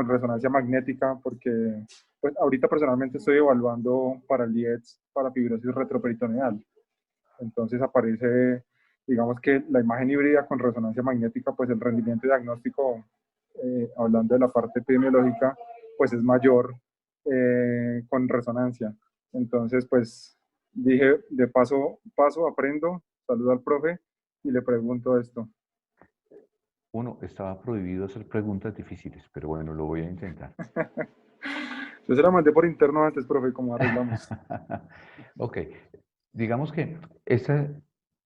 resonancia magnética, porque pues, ahorita personalmente estoy evaluando para el IETS para fibrosis retroperitoneal. Entonces aparece, digamos que la imagen híbrida con resonancia magnética, pues el rendimiento diagnóstico, hablando de la parte epidemiológica, pues es mayor con resonancia. Entonces, pues dije, de paso aprendo, saludo al profe y le pregunto esto. Uno, estaba prohibido hacer preguntas difíciles, pero bueno, lo voy a intentar. Yo se la mandé por interno antes, profe, ¿cómo arreglamos? Ok, digamos que esta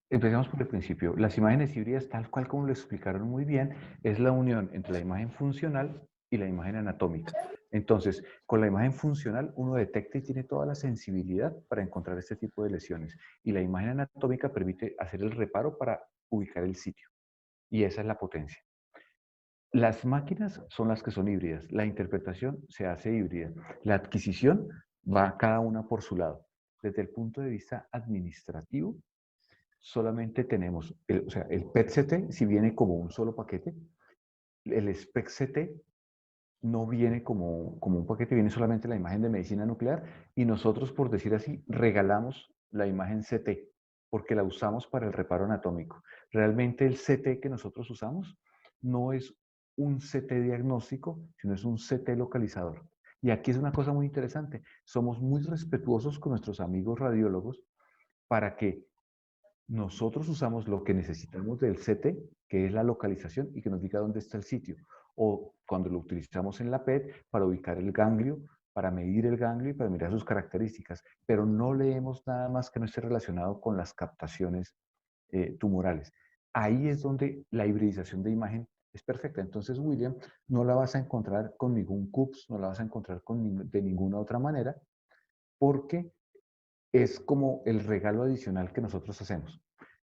Empecemos por el principio. Las imágenes híbridas, tal cual como lo explicaron muy bien, es la unión entre la imagen funcional y la imagen anatómica. Entonces, con la imagen funcional uno detecta y tiene toda la sensibilidad para encontrar este tipo de lesiones. Y la imagen anatómica permite hacer el reparo para ubicar el sitio. Y esa es la potencia. Las máquinas son las que son híbridas. La interpretación se hace híbrida. La adquisición va cada una por su lado. Desde el punto de vista administrativo, solamente tenemos, o sea, el PET-CT, si viene como un solo paquete, el SPECT-CT no viene como un paquete, viene solamente la imagen de medicina nuclear y nosotros, por decir así, regalamos la imagen CT porque la usamos para el reparo anatómico. Realmente el CT que nosotros usamos no es un CT diagnóstico, sino es un CT localizador. Y aquí es una cosa muy interesante. Somos muy respetuosos con nuestros amigos radiólogos para que nosotros usamos lo que necesitamos del CT, que es la localización y que nos diga dónde está el sitio. O cuando lo utilizamos en la PET para ubicar el ganglio, para medir el ganglio y para mirar sus características. Pero no leemos nada más que no esté relacionado con las captaciones tumorales. Ahí es donde la hibridización de imagen es perfecta. Entonces, William, no la vas a encontrar con ningún CUPS, no la vas a encontrar de ninguna otra manera, porque es como el regalo adicional que nosotros hacemos.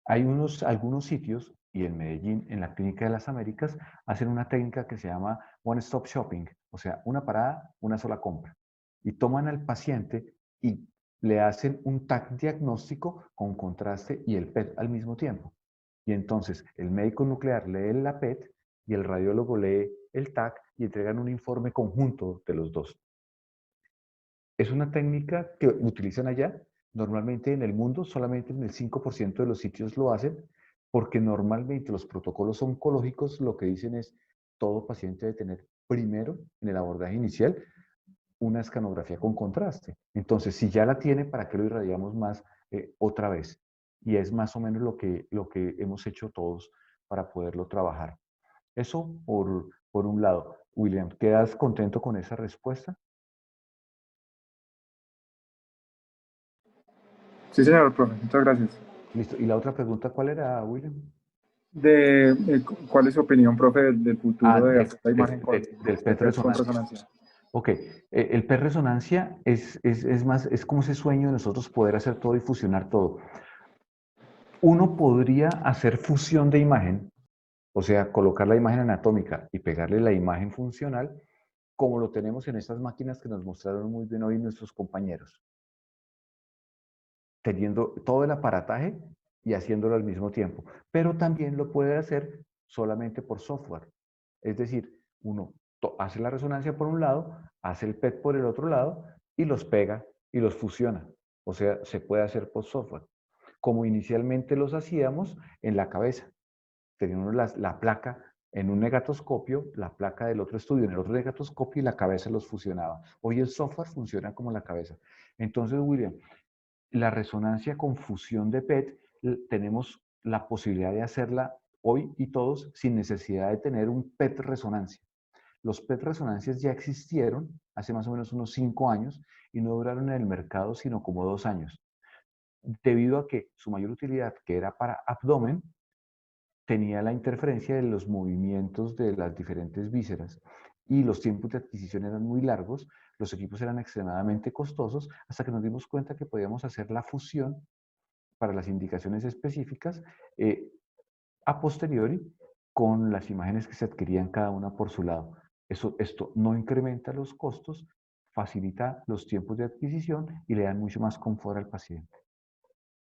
Hay algunos sitios, y en Medellín, en la Clínica de las Américas, hacen una técnica que se llama One Stop Shopping, o sea, una parada, una sola compra. Y toman al paciente y le hacen un TAC diagnóstico con contraste y el PET al mismo tiempo. Y entonces el médico nuclear lee la PET y el radiólogo lee el TAC y entregan un informe conjunto de los dos. Es una técnica que utilizan allá. Normalmente en el mundo solamente en el 5% de los sitios lo hacen, porque normalmente los protocolos oncológicos lo que dicen es todo paciente debe tener primero en el abordaje inicial una escanografía con contraste. Entonces, si ya la tiene, ¿para qué lo irradiamos más otra vez? Y es más o menos lo que hemos hecho todos para poderlo trabajar. Eso por un lado. William, ¿quedas contento con esa respuesta? Sí, señor profe, muchas gracias. Listo. ¿Y la otra pregunta cuál era, William? ¿Cuál es su opinión, profe, del futuro de hacer la imagen Del de PET PET con resonancia. resonancia? Ok, el PET resonancia es más, es como ese sueño de nosotros poder hacer todo y fusionar todo. Uno podría hacer fusión de imagen, o sea, colocar la imagen anatómica y pegarle la imagen funcional, como lo tenemos en estas máquinas que nos mostraron muy bien hoy nuestros compañeros, teniendo todo el aparataje y haciéndolo al mismo tiempo. Pero también lo puede hacer solamente por software. Es decir, uno hace la resonancia por un lado, hace el PET por el otro lado y los pega y los fusiona. O sea, se puede hacer por software. Como inicialmente los hacíamos en la cabeza. Teníamos la placa en un negatoscopio, la placa del otro estudio en el otro negatoscopio y la cabeza los fusionaba. Hoy el software funciona como la cabeza. Entonces, William, la resonancia con fusión de PET, tenemos la posibilidad de hacerla hoy y todos sin necesidad de tener un PET resonancia. Los PET resonancias ya existieron hace más o menos unos 5 años y no duraron en el mercado sino como 2 años, debido a que su mayor utilidad, que era para abdomen, tenía la interferencia de los movimientos de las diferentes vísceras y los tiempos de adquisición eran muy largos, los equipos eran extremadamente costosos, hasta que nos dimos cuenta que podíamos hacer la fusión para las indicaciones específicas a posteriori con las imágenes que se adquirían cada una por su lado. Esto no incrementa los costos, facilita los tiempos de adquisición y le da mucho más confort al paciente.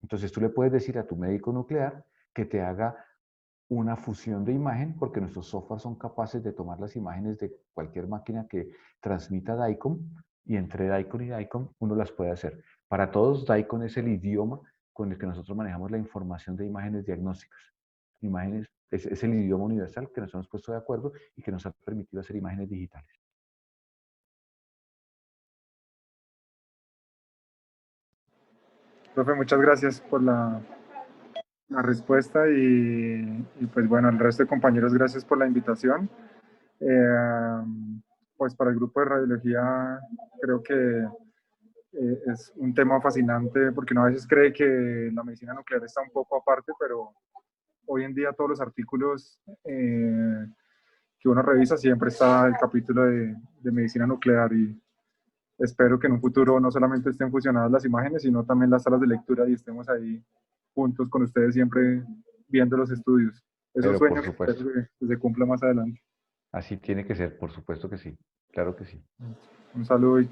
Entonces tú le puedes decir a tu médico nuclear que te haga una fusión de imagen, porque nuestros softwares son capaces de tomar las imágenes de cualquier máquina que transmita DICOM, y entre DICOM y DICOM uno las puede hacer. Para todos, DICOM es el idioma con el que nosotros manejamos la información de imágenes diagnósticas. Imágenes, es el idioma universal que nos hemos puesto de acuerdo y que nos ha permitido hacer imágenes digitales. Profe, muchas gracias por la respuesta y pues bueno, al resto de compañeros, gracias por la invitación. Pues para el grupo de radiología creo que es un tema fascinante porque uno a veces cree que la medicina nuclear está un poco aparte, pero hoy en día todos los artículos que uno revisa siempre está el capítulo de medicina nuclear y espero que en un futuro no solamente estén fusionadas las imágenes, sino también las salas de lectura y estemos ahí juntos con ustedes siempre viendo los estudios. Es un Pero por sueño que espero supuesto, que se cumpla más adelante. así tiene que ser, por supuesto que sí. Claro que sí. Un saludo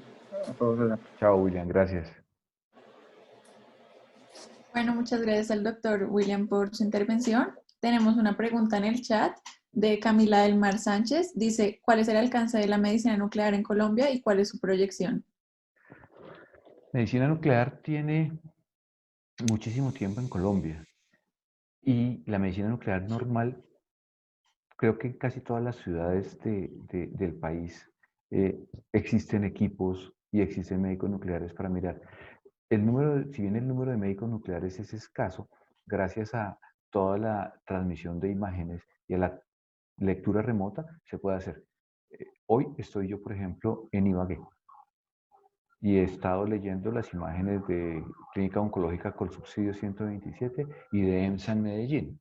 a todos allá. Chao, William, gracias. Bueno, muchas gracias al doctor William por su intervención. Tenemos una pregunta en el chat de Camila del Mar Sánchez. Dice, ¿cuál es el alcance de la medicina nuclear en Colombia y cuál es su proyección? Medicina nuclear tiene muchísimo tiempo en Colombia y la medicina nuclear normal, creo que en casi todas las ciudades del país existen equipos y existen médicos nucleares para mirar. Si bien el número de médicos nucleares es escaso, gracias a toda la transmisión de imágenes y a la lectura remota, se puede hacer. Hoy estoy yo, por ejemplo, en Ibagué y he estado leyendo las imágenes de Clínica Oncológica con Subsidio 127 y de EMSA en Medellín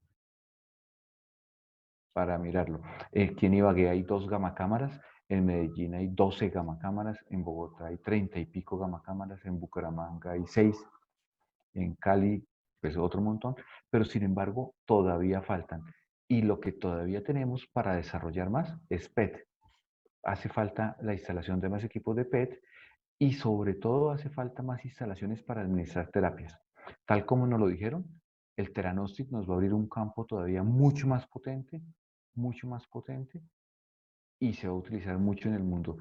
para mirarlo. Aquí en Ibagué hay 2 gamacámaras, en Medellín hay 12 gamacámaras, en Bogotá hay 30 y pico gamacámaras, en Bucaramanga hay 6, en Cali pues otro montón, pero sin embargo todavía faltan. Y lo que todavía tenemos para desarrollar más es PET. Hace falta la instalación de más equipos de PET y sobre todo hace falta más instalaciones para administrar terapias. Tal como nos lo dijeron, el Theranostic nos va a abrir un campo todavía mucho más potente y se va a utilizar mucho en el mundo.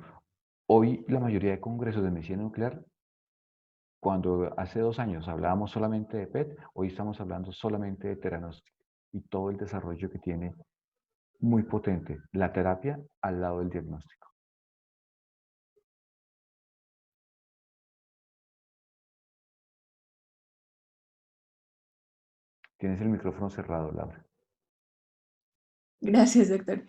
Hoy la mayoría de congresos de medicina nuclear, cuando hace 2 años hablábamos solamente de PET, hoy estamos hablando solamente de Theranostic y todo el desarrollo que tiene muy potente, la terapia al lado del diagnóstico. Tienes el micrófono cerrado, Laura. Gracias, doctor.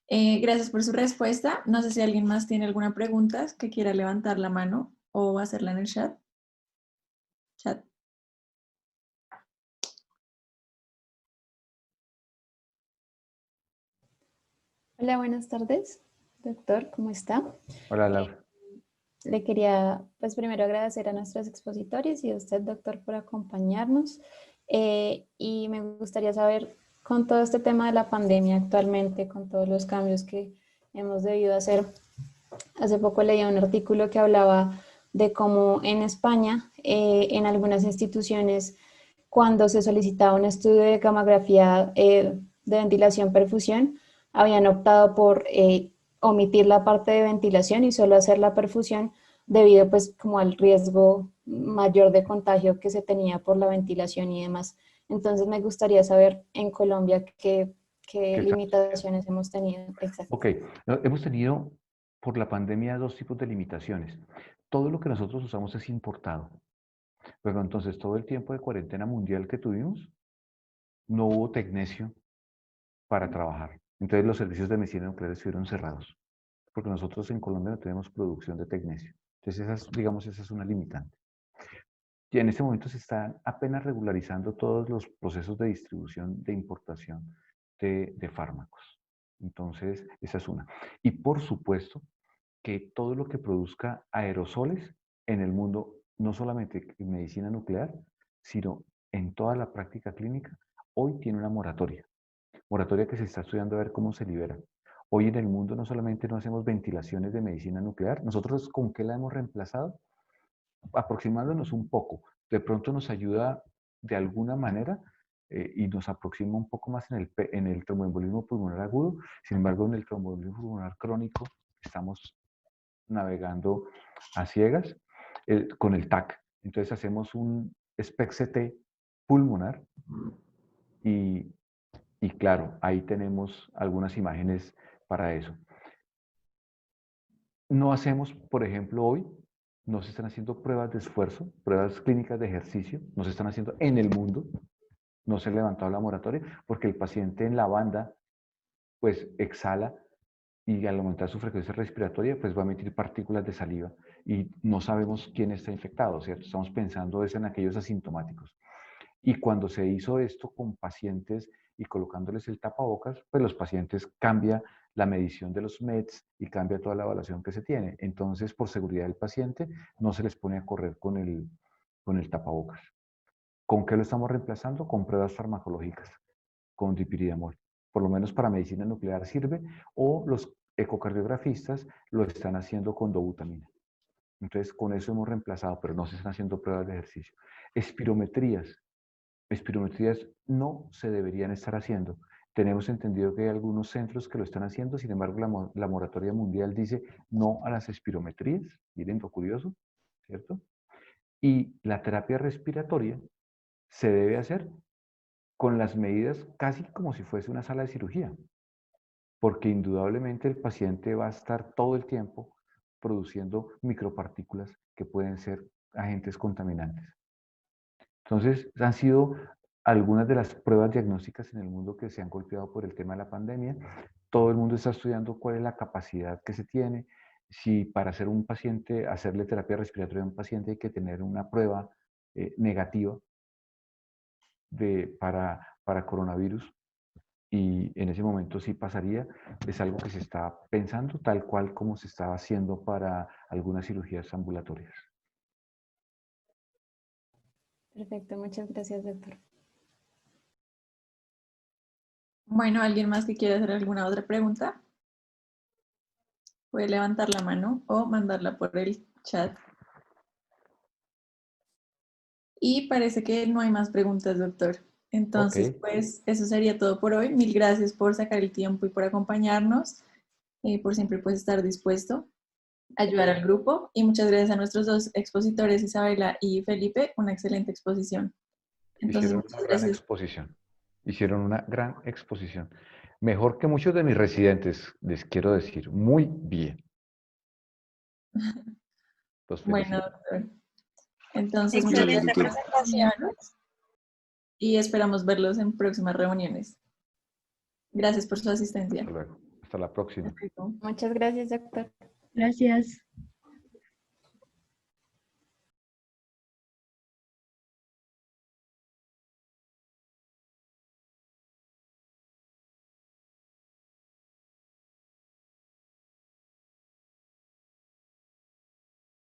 Gracias por su respuesta. No sé si alguien más tiene alguna pregunta que quiera levantar la mano o hacerla en el chat. Hola, buenas tardes, doctor, ¿cómo está? Hola, Laura. Le quería, pues primero agradecer a nuestros expositores y a usted, doctor, por acompañarnos. Y me gustaría saber, con todo este tema de la pandemia actualmente, con todos los cambios que hemos debido hacer, hace poco leía un artículo que hablaba de cómo en España, en algunas instituciones, cuando se solicitaba un estudio de gamografía de ventilación-perfusión, habían optado por omitir la parte de ventilación y solo hacer la perfusión debido pues como al riesgo mayor de contagio que se tenía por la ventilación y demás. Entonces me gustaría saber en Colombia qué limitaciones hemos tenido. Exacto. Ok, hemos tenido por la pandemia 2 tipos de limitaciones. Todo lo que nosotros usamos es importado. Pero entonces todo el tiempo de cuarentena mundial que tuvimos, no hubo tecnesio para trabajar. Entonces los servicios de medicina nuclear estuvieron cerrados, porque nosotros en Colombia no tenemos producción de tecnesio. Entonces esa es una limitante. Y en este momento se están apenas regularizando todos los procesos de distribución, de importación de fármacos. Entonces, esa es una. Y por supuesto que todo lo que produzca aerosoles en el mundo, no solamente en medicina nuclear, sino en toda la práctica clínica, hoy tiene una moratoria. Moratoria que se está estudiando a ver cómo se libera. Hoy en el mundo no solamente no hacemos ventilaciones de medicina nuclear, nosotros ¿con qué la hemos reemplazado? Aproximándonos un poco. De pronto nos ayuda de alguna manera y nos aproxima un poco más en el tromboembolismo pulmonar agudo. Sin embargo, en el tromboembolismo pulmonar crónico estamos navegando a ciegas con el TAC. Entonces hacemos un SPECT-CT pulmonar y claro, ahí tenemos algunas imágenes para eso. No hacemos, por ejemplo, hoy, no se están haciendo pruebas de esfuerzo, pruebas clínicas de ejercicio, no se están haciendo en el mundo, no se ha levantado la moratoria, porque el paciente en la banda, pues exhala y al aumentar su frecuencia respiratoria, pues va a emitir partículas de saliva y no sabemos quién está infectado, ¿cierto? Estamos pensando en aquellos asintomáticos. Y cuando se hizo esto con pacientes y colocándoles el tapabocas, pues los pacientes cambia la medición de los METs y cambia toda la evaluación que se tiene. Entonces, por seguridad del paciente, no se les pone a correr con el tapabocas. ¿Con qué lo estamos reemplazando? Con pruebas farmacológicas, con dipiridamol. Por lo menos para medicina nuclear sirve, o los ecocardiografistas lo están haciendo con dobutamina. Entonces, con eso hemos reemplazado, pero no se están haciendo pruebas de ejercicio. Espirometrías no se deberían estar haciendo. Tenemos entendido que hay algunos centros que lo están haciendo, sin embargo, la moratoria mundial dice no a las espirometrías. Miren lo curioso, ¿cierto? Y la terapia respiratoria se debe hacer con las medidas casi como si fuese una sala de cirugía, porque indudablemente el paciente va a estar todo el tiempo produciendo micropartículas que pueden ser agentes contaminantes. Entonces, han sido algunas de las pruebas diagnósticas en el mundo que se han golpeado por el tema de la pandemia. Todo el mundo está estudiando cuál es la capacidad que se tiene. Si para hacer un paciente, hacerle terapia respiratoria a un paciente hay que tener una prueba negativa para coronavirus, y en ese momento sí pasaría. Es algo que se está pensando tal cual como se estaba haciendo para algunas cirugías ambulatorias. Perfecto, muchas gracias, doctor. Bueno, ¿alguien más que quiera hacer alguna otra pregunta? Puede levantar la mano o mandarla por el chat. Y parece que no hay más preguntas, doctor. Entonces, pues eso sería todo por hoy. Mil gracias por sacar el tiempo y por acompañarnos, por siempre pues estar dispuesto a ayudar al grupo. Y muchas gracias a nuestros dos expositores, Isabela y Felipe, una excelente exposición. Entonces, Hicieron una gran exposición. Hicieron una gran exposición. Mejor que muchos de mis residentes, les quiero decir. Muy bien. Bueno, doctor. Entonces, muchas Excelente gracias presentación. y esperamos verlos en próximas reuniones. Gracias por su asistencia. Hasta luego. Hasta la próxima. Muchas gracias, doctor. Gracias.